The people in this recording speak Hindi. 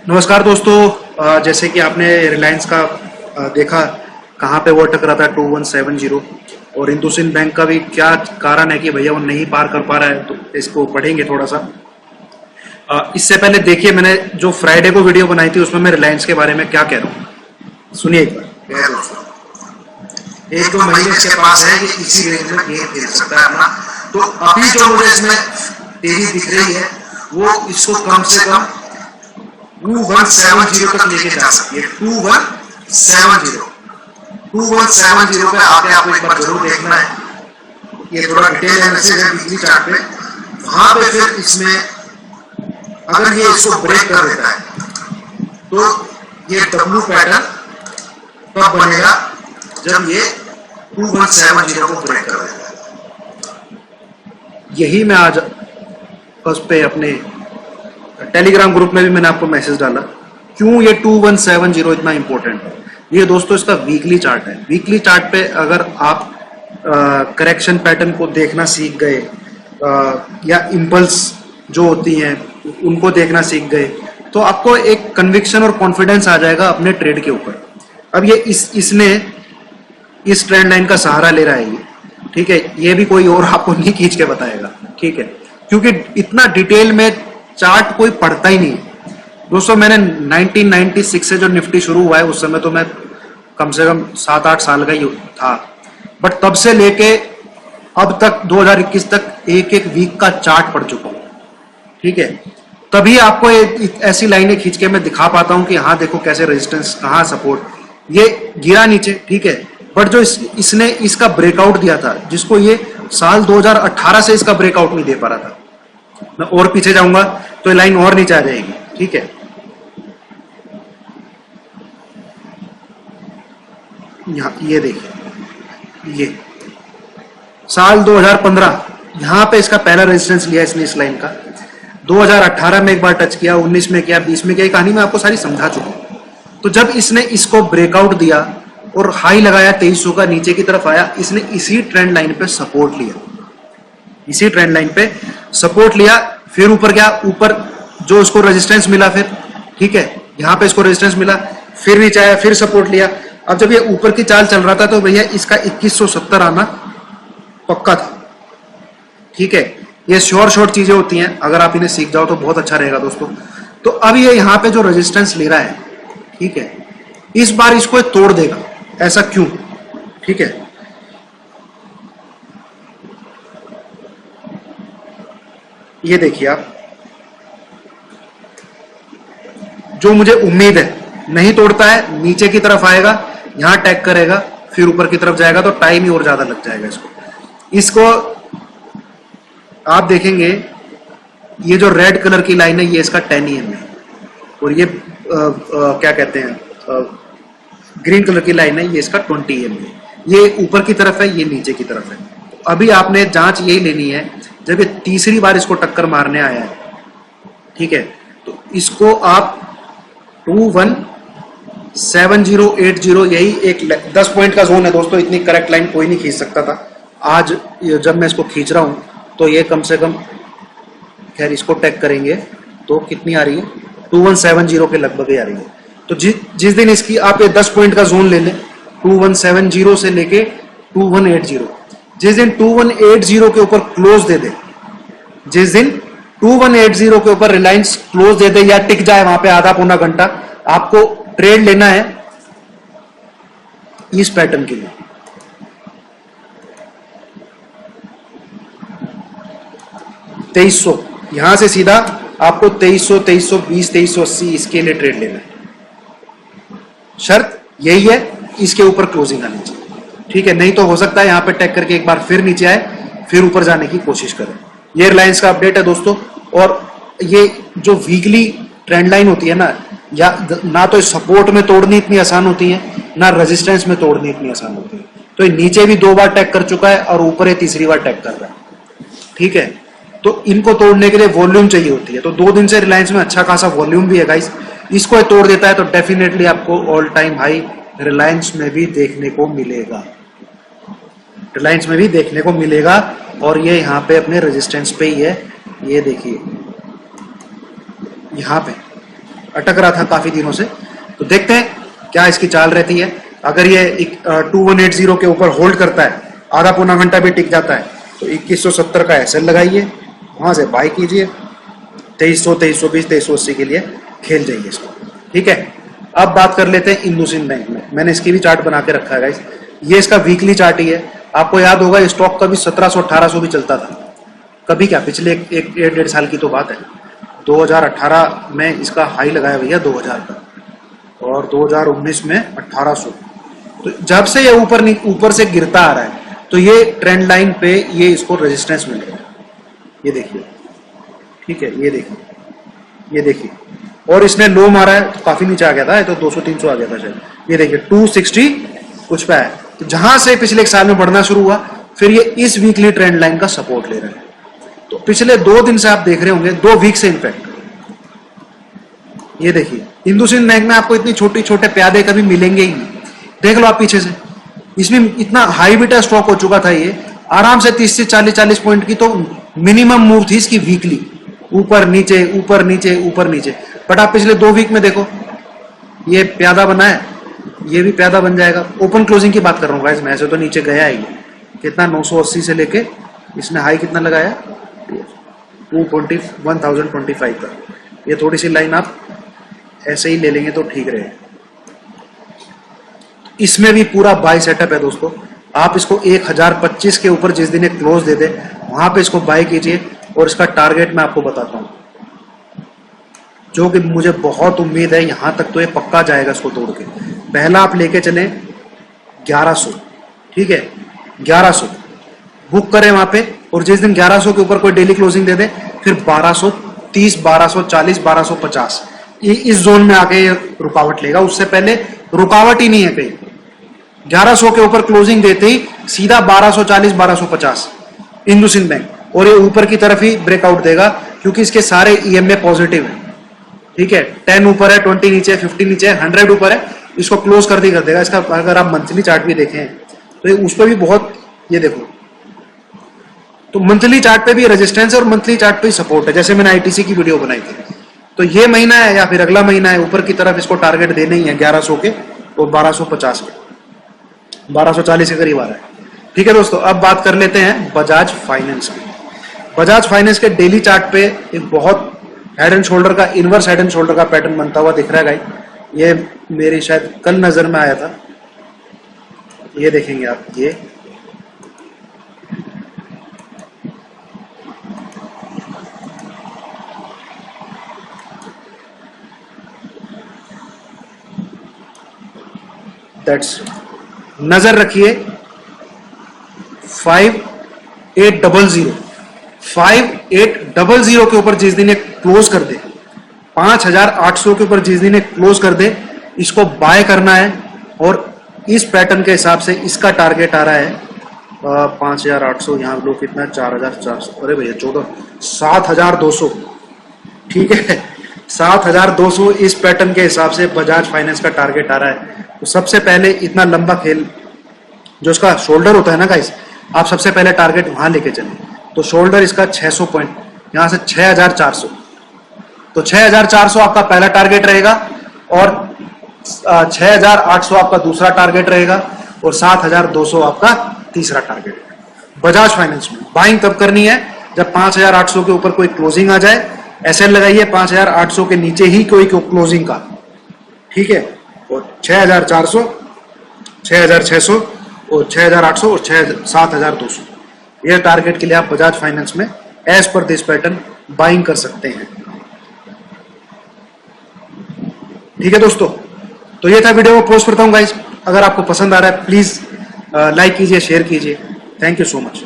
नमस्कार दोस्तों। जैसे कि आपने रिलायंस का देखा कहाँ पे वो टकरा था 2170 और इंडसइंड बैंक का भी क्या कारण है कि भैया वो नहीं पार कर पा रहा है, तो इसको पढ़ेंगे थोड़ा सा। इससे पहले देखिए मैंने जो फ्राइडे को वीडियो बनाई थी उसमें मैं रिलायंस के बारे में क्या कह रहा हूँ, सुनिए एक बार। एक दो महीने इसके पास है कि इसी रेंज में गेम खेल सकता है अपना। तो अभी जो मुझे इसमें तेजी दिख रही है वो इसको कम से कम 2170 तक लेके जा सकती है। 2170 पे आके आपको एक बार जरूर देखना है। ये थोड़ा डिटेल एनालिसिस है बिजली चार्ट पे। वहां पे फिर इसमें अगर ये इसको ब्रेक कर देता है तो ये डब्ल्यू पैटर्न तब बनेगा जब ये 2170 को ब्रेक कर देता है। यही मैं आज उस पे अपने टेलीग्राम ग्रुप में भी मैंने आपको मैसेज डाला क्यों ये 2170 इतना इंपॉर्टेंट है। ये दोस्तों इसका वीकली चार्ट है। वीकली चार्ट पे अगर आप करेक्शन पैटर्न को देखना सीख गए या इम्पल्स जो होती हैं उनको देखना सीख गए तो आपको एक कन्विक्शन और कॉन्फिडेंस आ जाएगा अपने ट्रेड के ऊपर। अब ये इसने इस ट्रेंड लाइन का सहारा ले रहा है ये, ठीक है। ये भी कोई और आपको नहीं खींच के बताएगा, ठीक है, क्योंकि इतना डिटेल में चार्ट कोई पढ़ता ही नहीं दोस्तों। मैंने 1996 से जो निफ्टी शुरू हुआ है उस समय तो मैं कम से कम 7-8 साल का ही था, बट तब से लेके अब तक 2021 तक एक एक वीक का चार्ट पढ़ चुका हूं, ठीक है। तभी आपको ऐसी लाइनें खींच के मैं दिखा पाता हूं कि हाँ देखो कैसे रेजिस्टेंस, कहाँ सपोर्ट। ये गिरा नीचे, ठीक है, बट जो इसने इसका ब्रेकआउट दिया था जिसको ये साल 2018 से इसका ब्रेकआउट नहीं दे पा रहा था। मैं और पीछे जाऊंगा तो ये लाइन और नीचे आ जाएगी, ठीक है। यहां ये देखिए, ये साल 2015 यहां पे इसका पहला रेजिस्टेंस लिया इसने इस लाइन का। 2018 में एक बार टच किया, 19 में किया, 20 में किया, कहानी मैं आपको सारी समझा चुका हूं। तो जब इसने इसको ब्रेकआउट दिया और हाई लगाया 2300 का, नीचे की तरफ आया, इसने इसी ट्रेंड लाइन पे सपोर्ट लिया, इसी ट्रेंड लाइन पे सपोर्ट लिया, फिर ऊपर गया, ऊपर जो उसको रेजिस्टेंस मिला फिर, ठीक है, यहां पे इसको रेजिस्टेंस मिला, फिर नीचे आया, फिर सपोर्ट लिया। अब जब ये ऊपर की चाल चल रहा था तो भैया इसका 2170 आना पक्का था, ठीक है। ये शॉर्ट चीजें होती हैं, अगर आप इन्हें सीख जाओ तो बहुत अच्छा रहेगा दोस्तों। तो अब ये यहां पे जो रेजिस्टेंस ले रहा है, ठीक है, इस बार इसको तोड़ देगा। ऐसा क्यों, ठीक है। ये देखिए आप, जो मुझे उम्मीद है नहीं तोड़ता है, नीचे की तरफ आएगा, यहां टैग करेगा, फिर ऊपर की तरफ जाएगा तो टाइम ही और ज्यादा लग जाएगा इसको आप देखेंगे ये जो रेड कलर की लाइन है ये इसका 10 EM है और ये क्या कहते हैं ग्रीन कलर की लाइन है ये इसका 20 EM है। ये ऊपर की तरफ है, ये नीचे की तरफ है। अभी आपने जांच यही लेनी है, जब ये तीसरी बार इसको टक्कर मारने आया है, ठीक है, तो इसको आप 217080, यही एक 10 पॉइंट का जोन है दोस्तों। इतनी करेक्ट लाइन कोई नहीं खींच सकता था। आज जब मैं इसको खींच रहा हूं तो ये कम से कम, खैर इसको टैग करेंगे तो कितनी आ रही है, 2170 के लगभग ही आ रही है। तो जिस दिन इसकी आप ये 10 पॉइंट का जोन ले लें, 2170 से लेके 2180, जिस दिन 2180 के ऊपर क्लोज दे दे, जिस दिन 2180 के ऊपर रिलायंस क्लोज दे दे या टिक जाए वहां पे आधा पौना घंटा, आपको ट्रेड लेना है इस पैटर्न के लिए। $2300 यहां से सीधा आपको 2300, 2320, 2380 इसके लिए ट्रेड लेना है। शर्त यही है, इसके ऊपर क्लोजिंग आनी चाहिए, ठीक है। नहीं तो हो सकता है यहां पे टैग करके एक बार फिर नीचे आए, फिर ऊपर जाने की कोशिश करें। ये रिलायंस का अपडेट है दोस्तों। और ये जो वीकली ट्रेंड लाइन होती है ना तो सपोर्ट में तोड़नी इतनी आसान होती है, ना रेजिस्टेंस में तोड़नी इतनी आसान होती है। तो ये नीचे भी 2 बार टैग कर चुका है और ऊपर ये तीसरी बार टैग कर रहा है, ठीक है। तो इनको तोड़ने के लिए वॉल्यूम चाहिए होती है। तो 2 दिन से रिलायंस में अच्छा खासा वॉल्यूम भी है गाइस। इसको तोड़ देता है तो डेफिनेटली आपको ऑल टाइम हाई रिलायंस में भी देखने को मिलेगा, रिलायंस में भी देखने को मिलेगा। और ये यहाँ पे अपने रेजिस्टेंस पे ही है, ये देखिए यहाँ पे अटक रहा था काफी दिनों से। तो देखते हैं क्या इसकी चाल रहती है। अगर ये 2180 के ऊपर होल्ड करता है, आधा पौना घंटा भी टिक जाता है, तो 2170 का एसएल लगाइए, वहां से बाय कीजिए, 2300, 2320, 2380 के लिए खेल जाइए इसको। ठीक है, अब बात कर लेते हैं इंडसइंड बैंक में। मैंने इसकी भी चार्ट बना के रखा है गाइस। ये इसका वीकली चार्ट ही है। आपको याद होगा स्टॉक कभी 1700 1800 भी चलता था, कभी क्या, पिछले एक 1.5 साल की तो बात है। 2018 में इसका हाई लगाया भैया 2000 का, और 2019 में 1800। तो जब से ये ऊपर से गिरता आ रहा है, तो ये ट्रेंड लाइन पे ये इसको रेजिस्टेंस मिल रहा है। ये देखिए, ठीक है, ये देखिए, ये देखिए, और इसने लो मारा है तो काफी नीचे आ गया था, ये तो 200-300 आ गया था शायद। ये देखिए 260 कुछ पे है। तो जहां से पिछले एक साल में बढ़ना शुरू हुआ, फिर ये इस वीकली ट्रेंड लाइन का सपोर्ट ले रहा है। तो पिछले 2 दिन से आप देख रहे होंगे, 2 वीक से इनफैक्ट, ये देखिए इंडसइंड बैंक में आपको इतनी छोटे प्यादे कभी मिलेंगे ही नहीं। देख लो आप पीछे से, इसमें इतना हाई बीटा स्टॉक हो चुका था, ये आराम से 30 से 40 पॉइंट की तो मिनिमम मूव थी इसकी वीकली, ऊपर नीचे ऊपर नीचे ऊपर नीचे। बट आप पिछले 2 वीक में देखो, ये प्यादा बना है, ये भी प्यादा बन जाएगा। ओपन क्लोजिंग की बात कर रहा हूँ गाइस मैं, ऐसे तो नीचे गया है ये कितना, 980 से लेके इसने हाई कितना लगाया, 1025 का। ये थोड़ी सी लाइन आप ऐसे ही ले लेंगे तो ठीक रहेगा। इसमें भी पूरा बाय सेटअप है दोस्तों। आप इसको 1025 के ऊपर जिस दिन एक क्लोज दे दे, वहां पे इसको बाय कीजिए, और इसका टारगेट मैं आपको बताता हूं, जो कि मुझे बहुत उम्मीद है यहां तक तो ये पक्का जाएगा इसको तोड़ के। पहला आप लेके चले 1100, ठीक है, 1100 बुक करें वहां पे, और जिस दिन 1100 के ऊपर कोई डेली क्लोजिंग दे दे, फिर 1230, 1240, 1250 इस जोन में आके ये रुकावट लेगा। उससे पहले रुकावट ही नहीं है कहीं। 1100 के ऊपर क्लोजिंग देते ही सीधा 1240, 1250 इंडसइंड बैंक, और ये ऊपर की तरफ ही ब्रेकआउट देगा, क्योंकि इसके सारे ईएमए पॉजिटिव है। ठीक है, 10 ऊपर है, 20 नीचे है, 50 नीचे है, 100 ऊपर है, इसको क्लोज कर देगा। इसका अगर आप मंथली चार्ट भी देखें तो उस पर भी बहुत, ये देखो, तो मंथली चार्ट पे भी रेजिस्टेंस है और मंथली चार्ट पे सपोर्ट है। जैसे मैंने आईटीसी की वीडियो बनाई थी, तो ये महीना है या फिर अगला महीना है, ऊपर की तरफ इसको टारगेट देने ही है 1100 के और 1250 के, 1240 के करीब आ रहा है। ठीक है दोस्तों, अब बात कर लेते हैं बजाज फाइनेंस की। बजाज फाइनेंस के डेली चार्ट पे एक बहुत हेड एंड शोल्डर का, इनवर्स हेड एंड शोल्डर का पैटर्न बनता हुआ दिख रहा है गाइस। ये मेरी शायद कल नजर में आया था, ये देखेंगे आप, ये दैट्स, नजर रखिए 5800 के ऊपर जिस दिन एक क्लोज कर दे, 5800 के ऊपर जिस दिन एक क्लोज कर दे, इसको बाय करना है। और इस पैटर्न के हिसाब से इसका टारगेट आ रहा है 5800, यहाँ लोग कितना, 4400, अरे भैया 7200, ठीक है, 7200 इस पैटर्न के हिसाब से बजाज फाइनेंस का टारगेट आ रहा है। तो सबसे पहले इतना लंबा खेल, जो इसका शोल्डर होता है ना गाइस, आप सबसे पहले टारगेट वहां लेके चले। तो शोल्डर इसका 600 पॉइंट, यहां से 6400, तो 6400 आपका पहला टारगेट रहेगा, और 6800 आपका दूसरा टारगेट रहेगा, और 7200 आपका तीसरा टारगेट है। बजाज फाइनेंस में बाइंग तब करनी है जब 5800 के ऊपर कोई क्लोजिंग आ जाए। एसएल लगाइए 5800 के नीचे ही कोई क्लोजिंग का, ठीक है, और 6400, 6600 और 6800 और 7200, ये टारगेट के लिए आप बजाज फाइनेंस में as per this pattern buying कर सकते हैं। ठीक है दोस्तों, तो ये था वीडियो, को पोस्ट करता हूं गाइस। अगर आपको पसंद आ रहा है प्लीज लाइक कीजिए, शेयर कीजिए। Thank you so much.